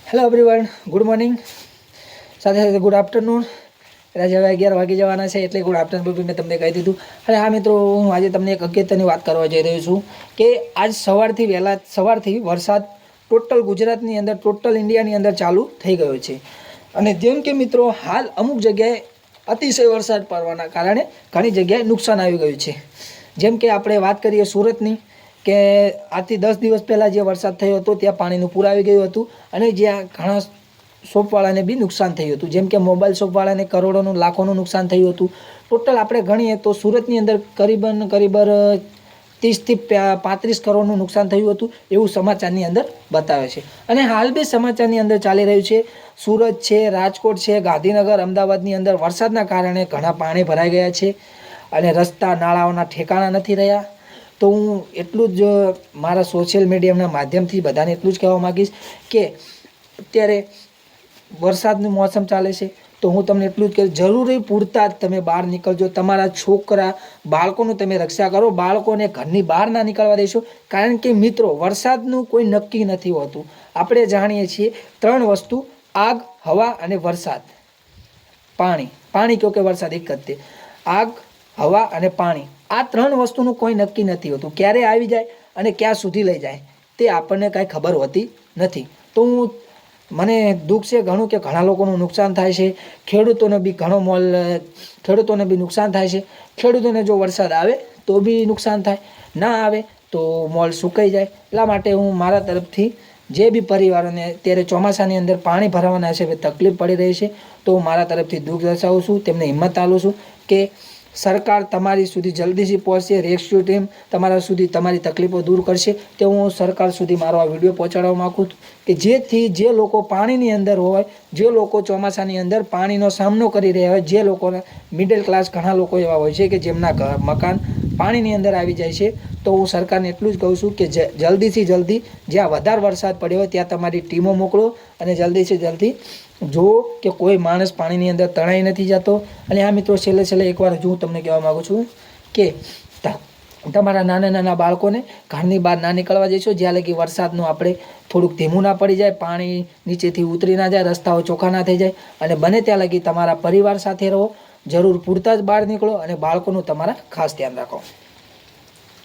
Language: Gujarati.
હેલો એવરીવન, ગુડ મોર્નિંગ, સાથે સાથે ગુડ આફ્ટરનૂન. એટલે હવે 11 વાગી જવાના છે એટલે ગુડ આફ્ટરનૂન બી મેં તમને કહી દીધું. અને હા મિત્રો, હું આજે તમને એક અગત્યની વાત કરવા જઈ રહ્યો છું કે આજ સવારથી વરસાદ ટોટલ ગુજરાતની અંદર, ટોટલ ઇન્ડિયાની અંદર ચાલુ થઈ ગયો છે. અને જેમ કે મિત્રો, હાલ અમુક જગ્યાએ અતિશય વરસાદ પડવાના કારણે ઘણી જગ્યાએ નુકસાન આવી ગયું છે. જેમ કે આપણે વાત કરીએ સુરતની, કે આજથી 10 દિવસ પહેલાં જે વરસાદ થયો હતો ત્યાં પાણીનું પૂર આવી ગયું હતું અને જ્યાં ઘણા શોપવાળાને બી નુકસાન થયું હતું. જેમ કે મોબાઈલ શોપવાળાને કરોડોનું, લાખોનું નુકસાન થયું હતું. ટોટલ આપણે ગણીએ તો સુરતની અંદર કરીબન 30 થી 35 કરોડનું નુકસાન થયું હતું એવું સમાચારની અંદર બતાવે છે. અને હાલ બી સમાચારની અંદર ચાલી રહ્યું છે, સુરત છે, રાજકોટ છે, ગાંધીનગર, અમદાવાદની અંદર વરસાદના કારણે ઘણા પાણી ભરાઈ ગયા છે અને રસ્તા નાળાઓના ઠેકાણા નથી રહ્યા. તો હું એટલું જ મારા સોશિયલ મીડિયાના માધ્યમથી બધાને એટલું જ કહેવા માગીશ કે અત્યારે વરસાદનું મોસમ ચાલે છે, તો હું તમને એટલું જ કહીશ, જરૂરી પૂરતા જ તમે બહાર નીકળજો. તમારા છોકરા બાળકોનું તમે રક્ષા કરો. બાળકોને ઘરની બહાર ના નીકળવા દેશો, કારણ કે મિત્રો વરસાદનું કોઈ નક્કી નથી હોતું. આપણે જાણીએ છીએ 3 વસ્તુ: આગ, હવા અને વરસાદ. પાણી કહો કે વરસાદ, એક જ તે. આગ, હવા અને પાણી, આ 3 વસ્તુનું કોઈ નક્કી નથી હોતું. ક્યારે આવી જાય અને ક્યાં સુધી લઈ જાય તે આપણને કાંઈ ખબર હોતી નથી. તો મને દુઃખ છે ઘણું કે ઘણા લોકોનું નુકસાન થાય છે. ખેડૂતોને બી નુકસાન થાય છે. ખેડૂતોને જો વરસાદ આવે તો બી નુકસાન થાય, ના આવે તો મોલ સુકાઈ જાય. એટલા માટે હું મારા તરફથી જે બી પરિવારોને અત્યારે ચોમાસાની અંદર પાણી ભરાવાના હિસાબે તકલીફ પડી રહી છે, તો હું મારા તરફથી દુઃખ દર્શાવું છું, તેમને હિંમત આપું છું કે સરકાર તમારી સુધી જલ્દીથી પહોંચશે. રેસ્ક્યુ ટીમ તમારા સુધી તમારી તકલીફો દૂર કરશે. તે હું સરકાર સુધી મારો આ વિડીયો પહોંચાડવા માગું છું કે જેથી જે લોકો પાણીની અંદર હોય, જે લોકો ચોમાસાની અંદર પાણીનો સામનો કરી રહ્યા હોય, જે લોકોના મિડલ ક્લાસ ઘણા લોકો એવા હોય છે કે જેમના મકાન પાણીની અંદર આવી જાય છે, તો હું સરકારને એટલું જ કહું છું કે જલ્દીથી જલ્દી જ્યાં વધારે વરસાદ પડ્યો હોય ત્યાં તમારી ટીમો મોકલો અને જલ્દીથી જલ્દી જુઓ કે કોઈ માણસ પાણીની અંદર તણાઈ નથી જતો. અને આ મિત્રો, છેલ્લે એકવાર હજુ હું તમને કહેવા માગું છું કે તમારા નાના બાળકોને ઘરની બહાર ના નીકળવા દેશો જ્યાં લગી વરસાદનું આપણે થોડુંક ધીમું ના પડી જાય, પાણી નીચેથી ઉતરી ના જાય, રસ્તાઓ ચોખ્ખા ના થઈ જાય. અને બને ત્યાં લગી તમારા પરિવાર સાથે રહો, જરૂર પૂરતા જ બહાર નીકળો અને બાળકોનું તમારા ખાસ ધ્યાન રાખો.